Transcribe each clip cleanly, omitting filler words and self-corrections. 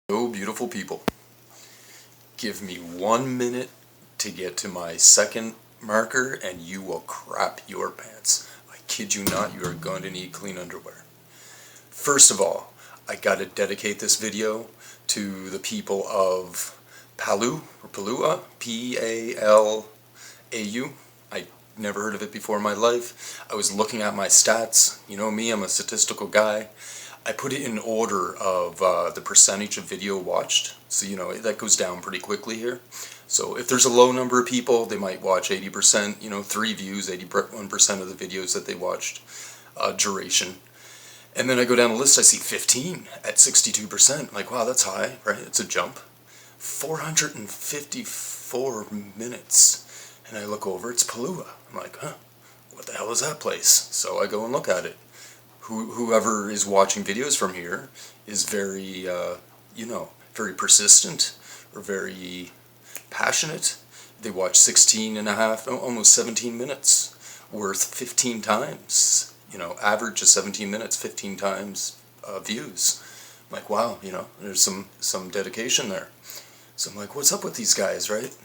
Oh, beautiful people. Give me 1 minute to get to my second marker and you will crap your pants. I kid you not, you are going to need clean underwear. First of all, I gotta dedicate this video to the people of Palau, or Palua, P-A-L-A-U. I never heard of it before in my life. I was looking at my stats. You know me, I'm a statistical guy. I put it in order of the percentage of video watched, so you know that goes down pretty quickly here. So if there's a low number of people, they might watch 80%, 3 views, 81% of the videos that they watched, duration. And then I go down the list, I see 15 at 62%. Like, wow, that's high, right? It's a jump. 454 minutes. And I look over, it's Palua. I'm like, huh, what the hell is that place? So I go and look at it. Whoever is watching videos from here is very, very persistent or very passionate. They watch 16 and a half, almost 17 minutes worth 15 times. Average of 17 minutes, 15 times views. I'm like, wow, there's some dedication there. So I'm like, what's up with these guys, right?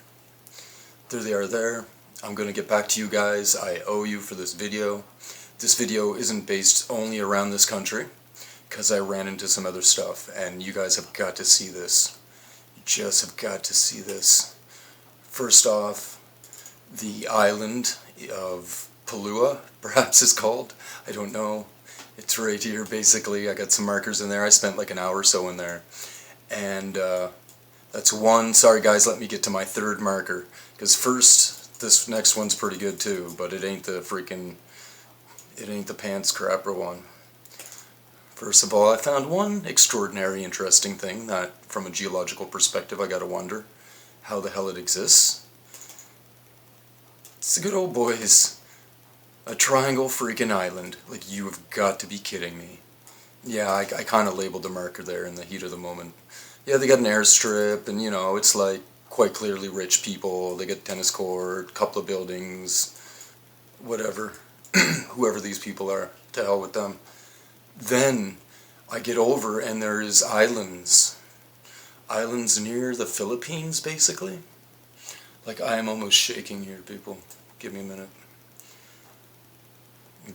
There they are there. I'm going to get back to you guys. I owe you for this video. This video isn't based only around this country, because I ran into some other stuff, and you guys have got to see this. You just have got to see this. First off, the island of Palua, perhaps it's called. I don't know. It's right here, basically. I got some markers in there. I spent like an hour or so in there. And that's one. Sorry guys, let me get to my third marker. Because first, this next one's pretty good too, but it ain't the pants crapper one. First of all, I found one extraordinary interesting thing that, from a geological perspective, I gotta wonder how the hell it exists. It's the good old boys. A triangle freaking island. Like, you have got to be kidding me. Yeah, I kind of labeled the marker there in the heat of the moment. Yeah, they got an airstrip, and it's like quite clearly rich people. They got tennis court, couple of buildings, whatever. Whoever these people are, to hell with them. Then I get over and there's islands near the Philippines, basically. Like, I am almost shaking here, people. Give me a minute.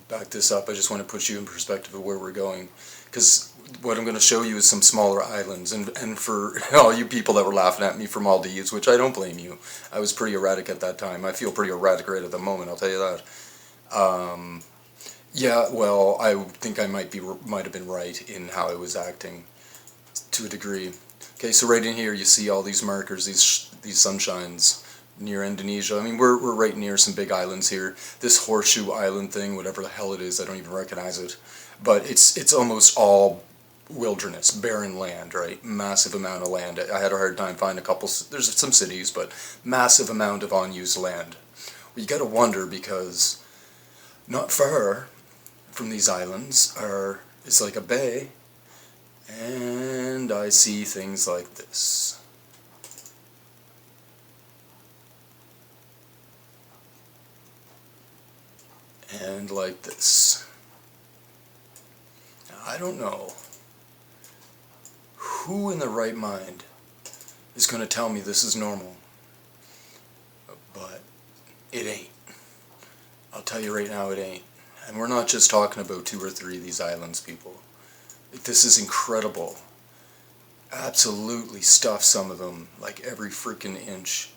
Back this up. I just want to put you in perspective of where we're going, because what I'm going to show you is some smaller islands, and for all you people that were laughing at me for Maldives, which I don't blame you. I was pretty erratic at that time. I feel pretty erratic right at the moment, I'll tell you that. Yeah, well, I think I might have been right in how I was acting, to a degree. Okay, so right in here you see all these markers, these sunshines near Indonesia. I mean, we're right near some big islands here. This horseshoe island thing, whatever the hell it is, I don't even recognize it. But it's almost all wilderness, barren land, right? Massive amount of land. I had a hard time finding a couple, there's some cities, but massive amount of unused land. Well, you gotta wonder, because not far from these islands is like a bay, and I see things like this. And like this. Now, I don't know who in their right mind is going to tell me this is normal, but it ain't. I'll tell you right now, it ain't. And we're not just talking about 2 or 3 of these islands, people. This is incredible. Absolutely stuffed, some of them, like every freaking inch.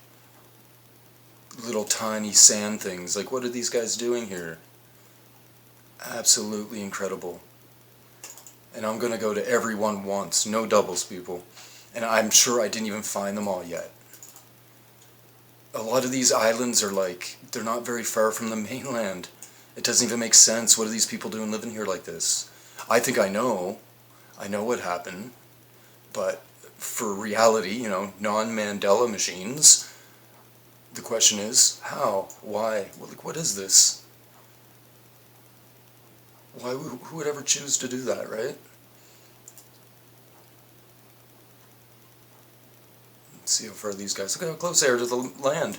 Little tiny sand things. Like, what are these guys doing here? Absolutely incredible. And I'm going to go to every one once. No doubles, people. And I'm sure I didn't even find them all yet. A lot of these islands are like, they're not very far from the mainland. It doesn't even make sense. What are these people doing living here like this? I think I know what happened. But for reality, non-Mandela machines, the question is, how? Why? What is this? Why? Who would ever choose to do that, right? Let's see how far these guys... Look how close they are to the land.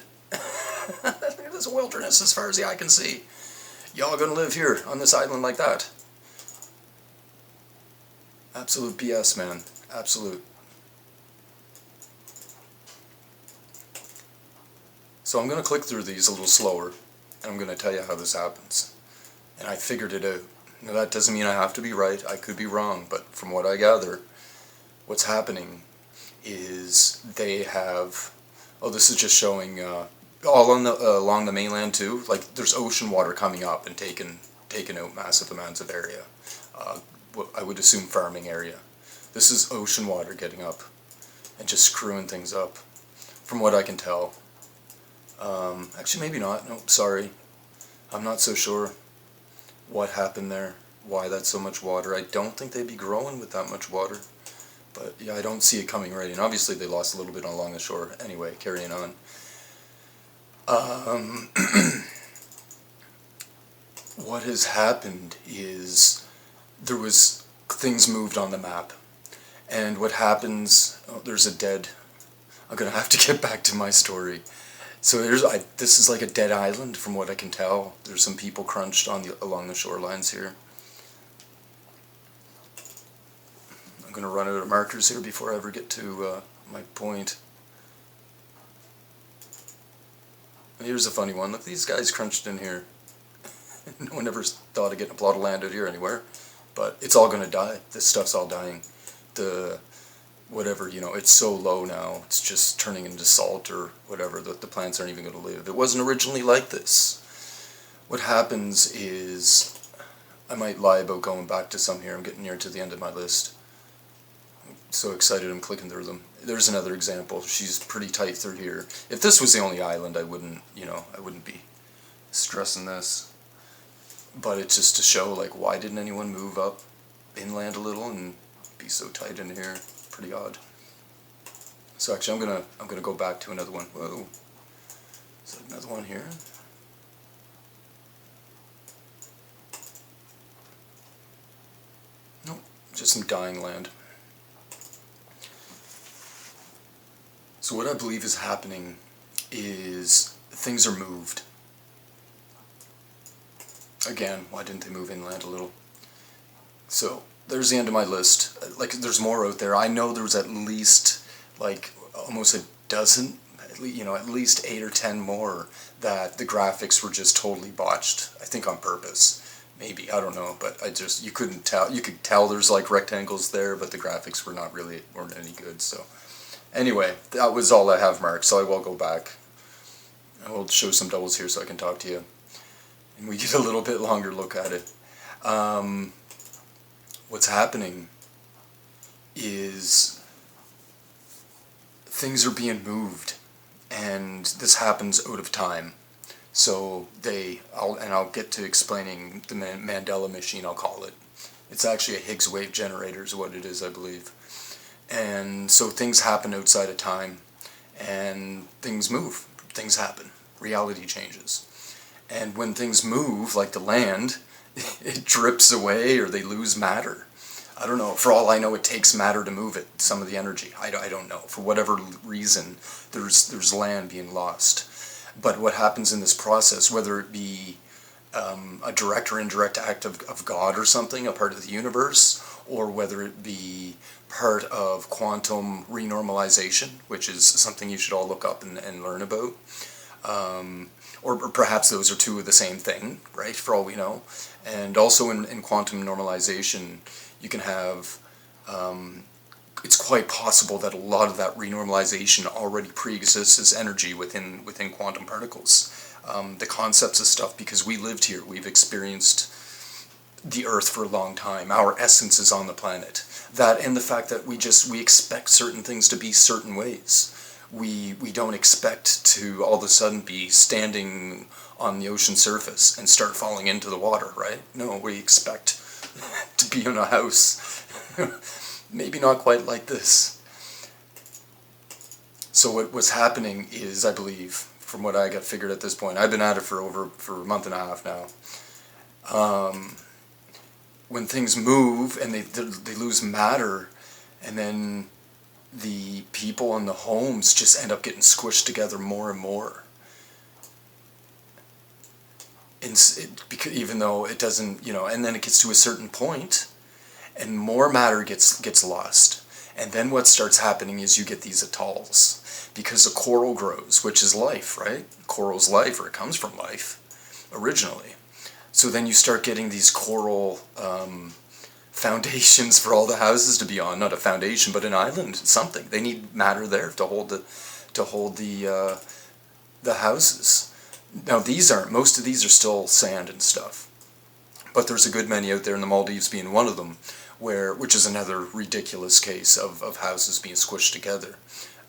There's a wilderness as far as the eye can see. Y'all gonna live here on this island like that? Absolute BS, man. Absolute. So I'm going to click through these a little slower, and I'm going to tell you how this happens. And I figured it out. Now that doesn't mean I have to be right, I could be wrong, but from what I gather, what's happening is they have, oh, this is just showing all on the along the mainland too, like there's ocean water coming up and taking out massive amounts of area. What I would assume farming area. This is ocean water getting up and just screwing things up, from what I can tell. Actually, maybe not. No, sorry. I'm not so sure what happened there, why that's so much water. I don't think they'd be growing with that much water. But yeah, I don't see it coming right in. Obviously, they lost a little bit along the shore. Anyway, carrying on. What has happened is there was things moved on the map. And what happens, oh, there's a dead, I'm going to have to get back to my story. So this is like a dead island from what I can tell. There's some people crunched along the shorelines here. I'm going to run out of markers here before I ever get to my point. Here's a funny one. Look, these guys crunched in here. No one ever thought of getting a plot of land out here anywhere. But it's all going to die. This stuff's all dying. Whatever, it's so low now, it's just turning into salt or whatever, the plants aren't even going to live. It wasn't originally like this. What happens is, I might lie about going back to some here, I'm getting near to the end of my list. I'm so excited I'm clicking through them. There's another example, she's pretty tight through here. If this was the only island, I wouldn't be stressing this. But it's just to show, like, why didn't anyone move up inland a little and be so tight in here? Pretty odd. So actually, I'm gonna go back to another one. Whoa, is that another one here? Nope, just some dying land. So what I believe is happening is things are moved. Again, why didn't they move inland a little? So there's the end of my list. Like, there's more out there. I know there's at least, like, almost a dozen, at least 8 or 10 more that the graphics were just totally botched. I think on purpose. Maybe, I don't know, but you couldn't tell. You could tell there's, like, rectangles there, but the graphics weren't any good, so. Anyway, that was all I have marked, so I will go back. I will show some doubles here so I can talk to you. And we get a little bit longer look at it. What's happening is things are being moved, and this happens out of time. So I'll get to explaining the Mandela machine, I'll call it. It's actually a Higgs wave generator is what it is, I believe. And so things happen outside of time, and things move, things happen, reality changes. And when things move, like the land, it drips away or they lose matter. I don't know. For all I know, it takes matter to move it, some of the energy. I don't know. For whatever reason, there's land being lost. But what happens in this process, whether it be a direct or indirect act of God or something, a part of the universe, or whether it be part of quantum renormalization, which is something you should all look up and learn about, or perhaps those are two of the same thing, right, for all we know. And also in quantum normalization, you can have, it's quite possible that a lot of that renormalization already pre-exists as energy within quantum particles. The concepts of stuff, because we lived here, we've experienced the Earth for a long time, our essence is on the planet. That and the fact that we expect certain things to be certain ways. We don't expect to all of a sudden be standing on the ocean surface and start falling into the water, right? No, we expect to be in a house. Maybe not quite like this. So what was happening is, I believe, from what I got figured at this point, I've been at it for a month and a half now. When things move and they lose matter, and then the people and the homes just end up getting squished together more and more. Because even though it doesn't, and then it gets to a certain point, and more matter gets lost. And then what starts happening is you get these atolls, because the coral grows, which is life, right? Coral's life, or it comes from life, originally. So then you start getting these coral foundations for all the houses to be on. Not a foundation, but an island, something. They need matter there to hold the houses. Now these aren't. Most of these are still sand and stuff. But there's a good many out there, in the Maldives being one of them, which is another ridiculous case of houses being squished together.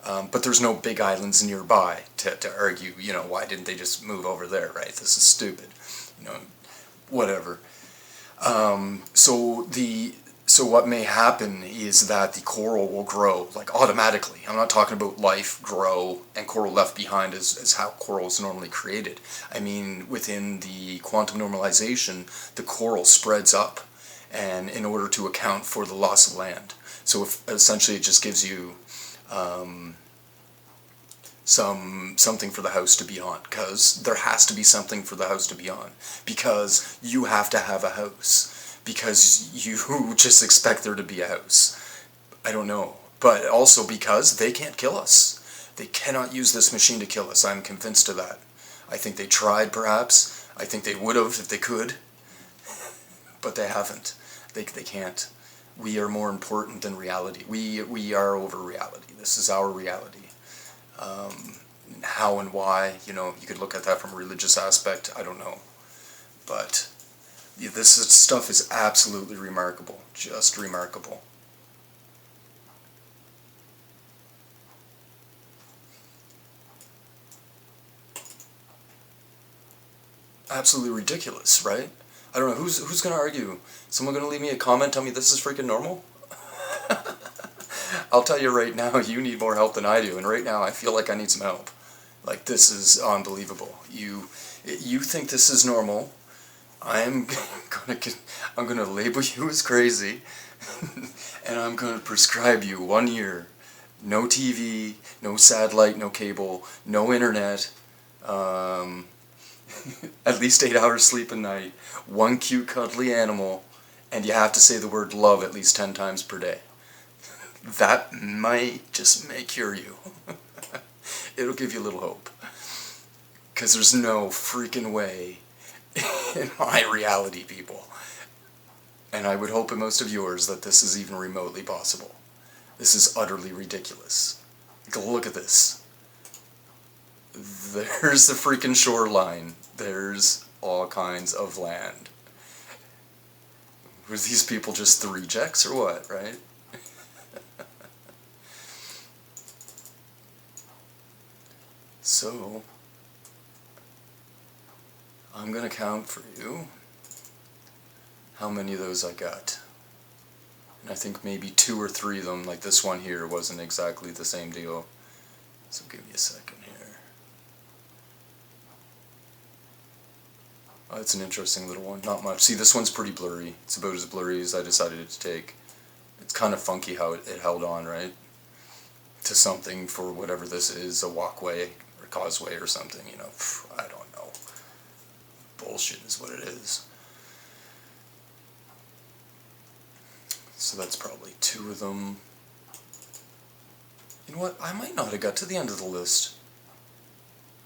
But there's no big islands nearby to argue, why didn't they just move over there, right? This is stupid, whatever. So what may happen is that the coral will grow, like, automatically. I'm not talking about life grow and coral left behind as how coral is normally created. I mean, within the quantum normalization, the coral spreads up, and in order to account for the loss of land. So essentially it just gives you something for the house to be on, because there has to be something for the house to be on, because you have to have a house, because you just expect there to be a house. I don't know, but also because they can't kill us. They cannot use this machine to kill us. I'm convinced of that. I think they tried, perhaps. I think they would have if they could, but they haven't. They can't. We are more important than reality. We are over reality. This is our reality. How and why, you could look at that from a religious aspect, I don't know. But this stuff is absolutely remarkable, just remarkable. Absolutely ridiculous, right? I don't know, who's going to argue? Someone going to leave me a comment, tell me this is freaking normal? I'll tell you right now, you need more help than I do, and right now I feel like I need some help. Like, this is unbelievable. You think this is normal? I'm gonna label you as crazy, and I'm gonna prescribe you 1 year, no TV, no satellite, no cable, no internet, at least 8 hours sleep a night, one cute cuddly animal, and you have to say the word love at least 10 times per day. That might just may cure you. It'll give you a little hope. Because there's no freaking way in my reality, people. And I would hope in most of yours that this is even remotely possible. This is utterly ridiculous. Look at this. There's the freaking shoreline. There's all kinds of land. Were these people just the rejects or what, right? So, I'm going to count for you how many of those I got. And I think maybe 2 or 3 of them, like this one here, wasn't exactly the same deal. So give me a second here. Oh, it's an interesting little one. Not much. See, this one's pretty blurry. It's about as blurry as I decided to take. It's kind of funky how it held on, right? To something for whatever this is, a walkway or causeway or something, I don't know. Bullshit is what it is. So that's probably 2 of them. You know what? I might not have got to the end of the list.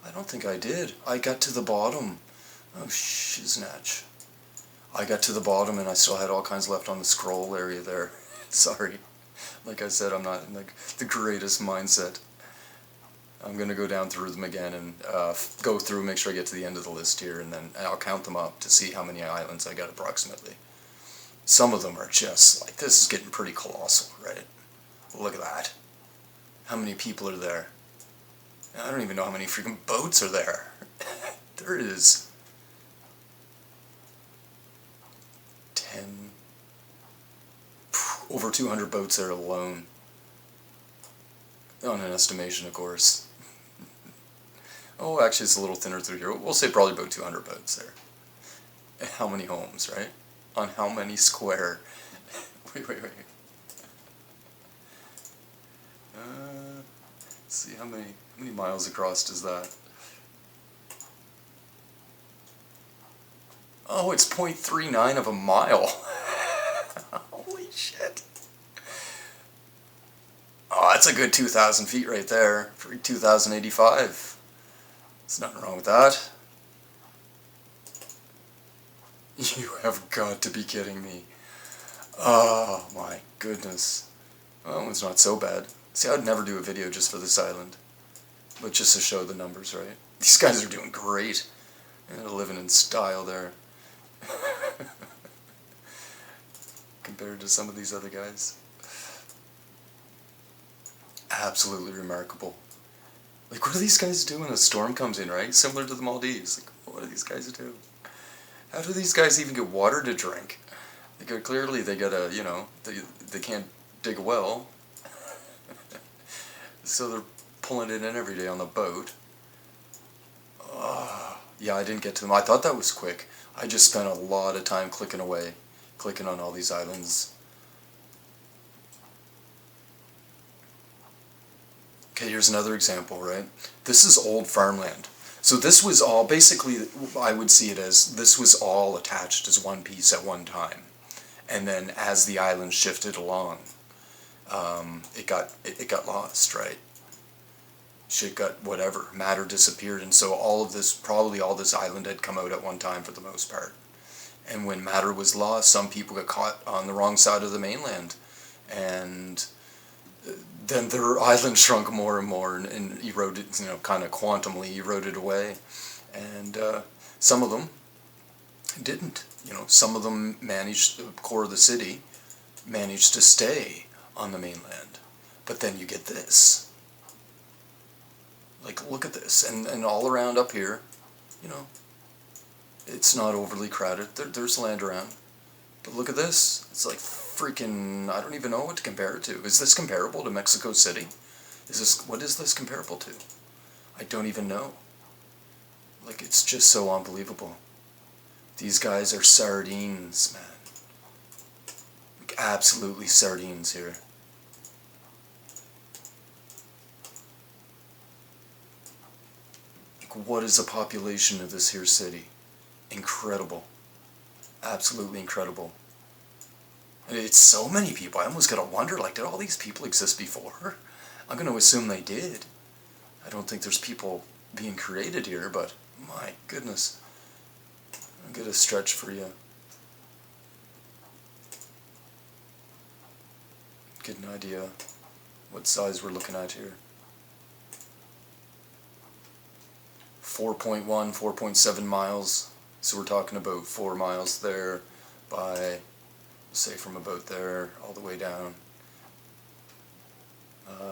I don't think I did. I got to the bottom. Oh, shiznatch. I got to the bottom and I still had all kinds left on the scroll area there. Sorry. Like I said, I'm not in the greatest mindset. I'm going to go down through them again and go through, make sure I get to the end of the list here, and then I'll count them up to see how many islands I got approximately. Some of them are just like, this is getting pretty colossal, right? Look at that. How many people are there? I don't even know how many freaking boats are there. There is 10, over 200 boats there alone. On an estimation, of course. Oh, actually it's a little thinner through here. We'll say probably about 200 boats there. And how many homes, right? On how many square? Wait. Let's see, how many miles across is that? Oh, it's 0.39 of a mile. Holy shit. that's a good 2,000 feet right there. For 2,085. There's nothing wrong with that. You have got to be kidding me. Oh my goodness. Well, that one's not so bad. See, I'd never do a video just for this island. But just to show the numbers, right? These guys are doing great. And they're living in style there. Compared to some of these other guys. Absolutely remarkable. Like, what do these guys do when a storm comes in, right? Similar to the Maldives. Like, what do these guys do? How do these guys even get water to drink? Clearly they gotta, you know, they can't dig a well. So they're pulling it in every day on the boat. Yeah, I didn't get to them. I thought that was quick. I just spent a lot of time clicking on all these islands. Okay, here's another example, right? This is old farmland. So this was all, basically, I would see it as, this was all attached as one piece at one time. And then as the island shifted along, it got lost, right? Shit got whatever, matter disappeared, and so all of this, probably all this island had come out at one time for the most part. And when matter was lost, some people got caught on the wrong side of the mainland, and then their island shrunk more and more and eroded, you know, kind of quantumly eroded away. And some of them didn't. You know, some of them managed, the core of the city managed to stay on the mainland. But then you get this. Like, look at this. And all around up here, you know, it's not overly crowded. There's land around. But look at this. It's like freaking, I don't even know what to compare it to. Is this comparable to Mexico City? What is this comparable to? I don't even know. Like, it's just so unbelievable. These guys are sardines, man. Like, absolutely sardines here. Like, what is the population of this here city? Incredible. Absolutely incredible. And it's so many people. I almost gotta wonder, like, did all these people exist before? I'm gonna assume they did. I don't think there's people being created here, but my goodness. I'm gonna stretch for you. Get an idea what size we're looking at here. 4.1, 4.7 miles. So we're talking about 4 miles there by, say, from about there all the way down.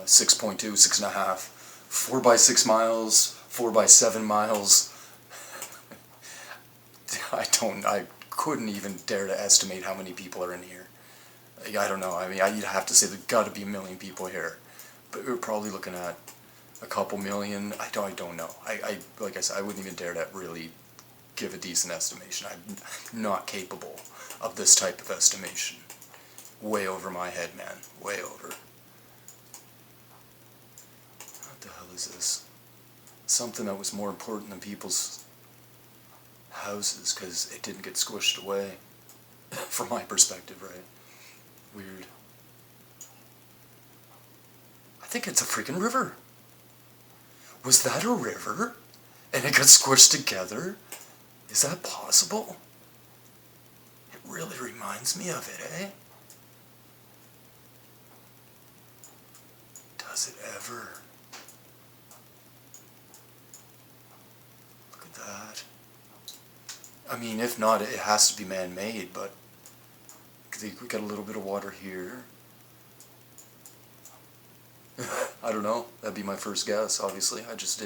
6.2, 6.5. 4 by 6 miles, 4 by 7 miles. I couldn't even dare to estimate how many people are in here. I don't know. I mean, you'd have to say there's got to be 1 million people here, but we're probably looking at a couple million. I don't know. Like I said, I wouldn't even dare to really give a decent estimation. I'm not capable of this type of estimation. Way over my head, man. Way over. What the hell is this? Something that was more important than people's houses, because it didn't get squished away. From my perspective, right? Weird. I think it's a freaking river. Was that a river? And it got squished together? Is that possible? It really reminds me of it, eh? Does it ever? Look at that. I mean, if not, it has to be man-made, but we got a little bit of water here. I don't know. That'd be my first guess, obviously. I just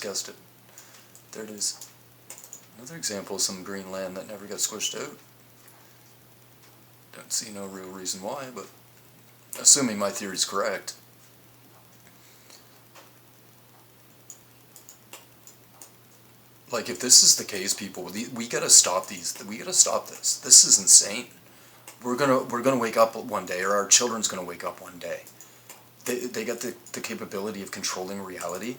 guessed it. There it is. Another example of some green land that never got squished out. Don't see no real reason why, but assuming my theory's correct. Like, if this is the case, people, we gotta stop these. We gotta stop this. This is insane. We're gonna wake up one day, or our children's gonna wake up one day. They got the capability of controlling reality,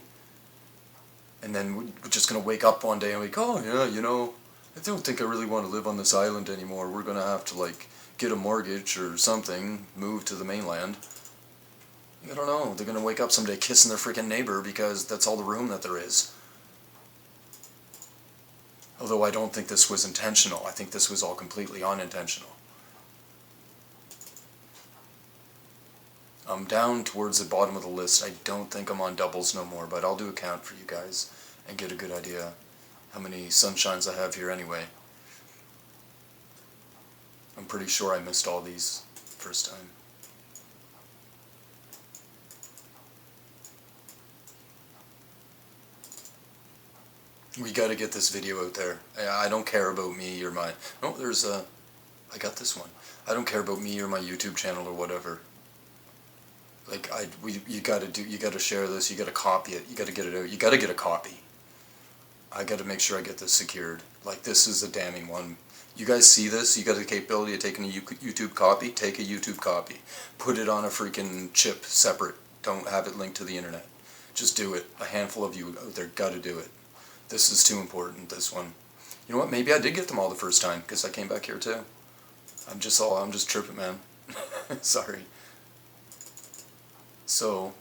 and then we're just gonna wake up one day and like, oh yeah, you know, I don't think I really want to live on this island anymore. We're gonna have to, like, get a mortgage or something, move to the mainland. I don't know. They're going to wake up someday kissing their freaking neighbor because that's all the room that there is. Although I don't think this was intentional. I think this was all completely unintentional. I'm down towards the bottom of the list. I don't think I'm on doubles no more, but I'll do a count for you guys and get a good idea how many sunshines I have here anyway. I'm pretty sure I missed all these first time. We gotta get this video out there. I don't care about me or my... Oh, there's a... I got this one. I don't care about me or my YouTube channel or whatever. Like, you gotta share this, you gotta copy it, you gotta get it out, you gotta get a copy. I gotta make sure I get this secured. Like, this is a damning one. You guys see this? You got the capability of taking a YouTube copy? Take a YouTube copy. Put it on a freaking chip separate. Don't have it linked to the internet. Just do it. A handful of you out there gotta do it. This is too important, this one. You know what? Maybe I did get them all the first time, because I came back here too. I'm just tripping, man. Sorry. So,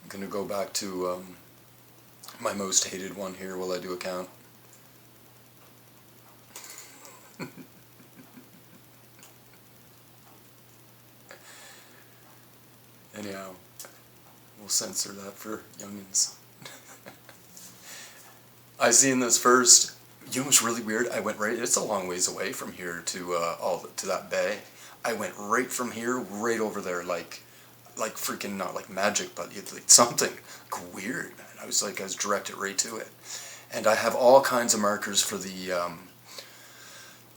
I'm gonna go back to my most hated one here while I do a count. Anyhow, we'll censor that for youngins. I seen this first. You know what's really weird? I went right. It's a long ways away from here to to that bay. I went right from here, right over there, like freaking not like magic, but like something like weird, man. I was directed right to it, and I have all kinds of markers for the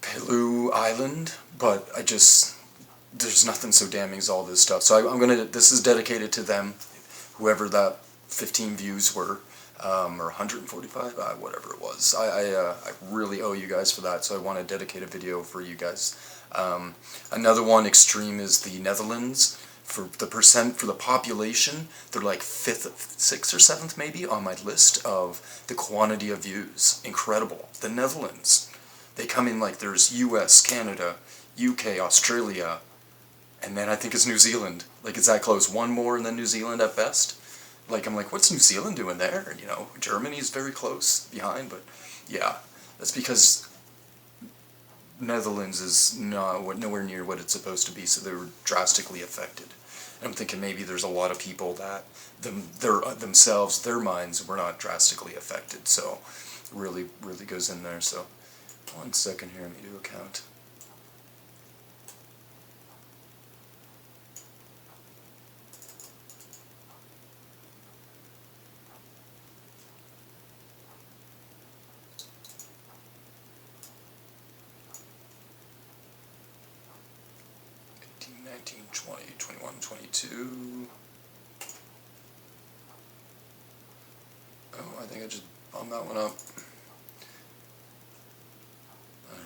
Pelu Island, but there's nothing so damning as all this stuff. So this is dedicated to them, whoever that 15 views were. Or 145, whatever it was. I really owe you guys for that, so I want to dedicate a video for you guys. Another one extreme is the Netherlands. For the population, they're like 5th, 6th or 7th maybe on my list of the quantity of views. Incredible. The Netherlands. They come in like there's US, Canada, UK, Australia, and then I think it's New Zealand. Like it's that close. One more and then New Zealand at best. Like, I'm like, what's New Zealand doing there? You know, Germany's very close behind, but yeah, that's because Netherlands is nowhere near what it's supposed to be, so they were drastically affected. And I'm thinking maybe there's a lot of people that their minds were not drastically affected, so really goes in there. So 1 second here, let me do a count. 19, 20, 21, 22. Oh, I think I just bumped that one up.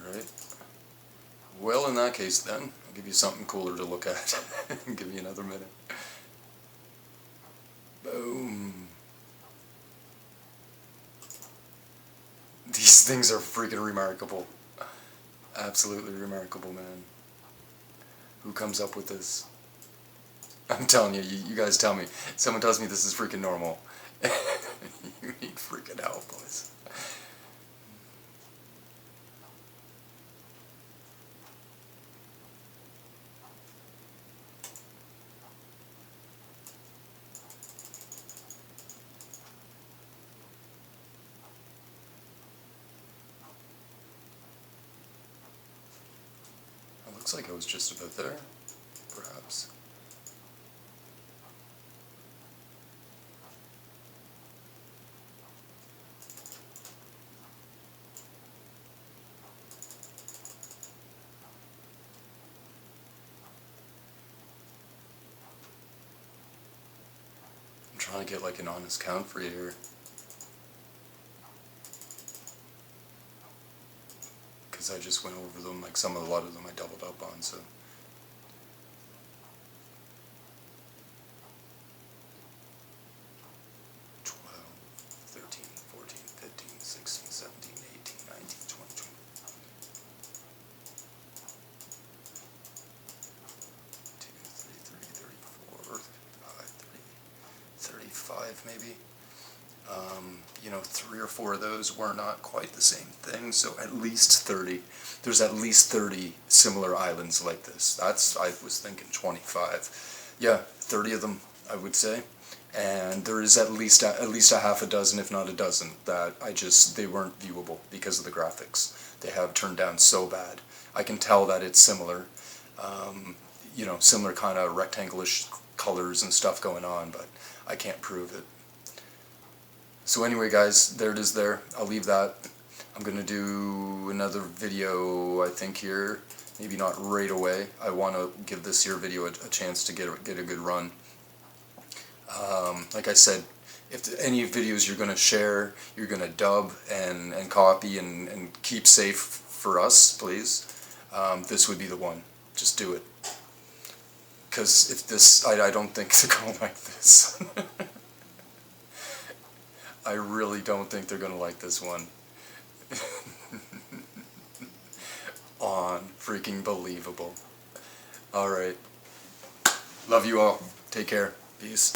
Alright. Well, in that case then, I'll give you something cooler to look at. Give me another minute. Boom. These things are freaking remarkable. Absolutely remarkable, man. Who comes up with this? I'm telling you, you guys tell me. Someone tells me this is freaking normal. You need freaking help, boys. It looks like I was just about there, perhaps. I'm trying to get like an honest count for you here. I just went over them, like a lot of them I doubled up on, so. maybe. You know, 3 or 4 of those were not quite the same thing, so at least 30. There's at least 30 similar islands like this. I was thinking 25. Yeah, 30 of them, I would say. And there is at least a half a dozen, if not a dozen, that they weren't viewable because of the graphics. They have turned down so bad. I can tell that it's similar, you know, similar kind of rectangle-ish colors and stuff going on, but I can't prove it. So anyway, guys, there it is there. I'll leave that. I'm going to do another video, I think, here. Maybe not right away. I want to give this here video a chance to get a good run. Like I said, if any videos you're going to share, you're going to dub and copy and keep safe for us, please, this would be the one. Just do it. Because if this, I don't think they're going to like this. I really don't think they're going to like this one. Freaking believable. Alright. Love you all. Take care. Peace.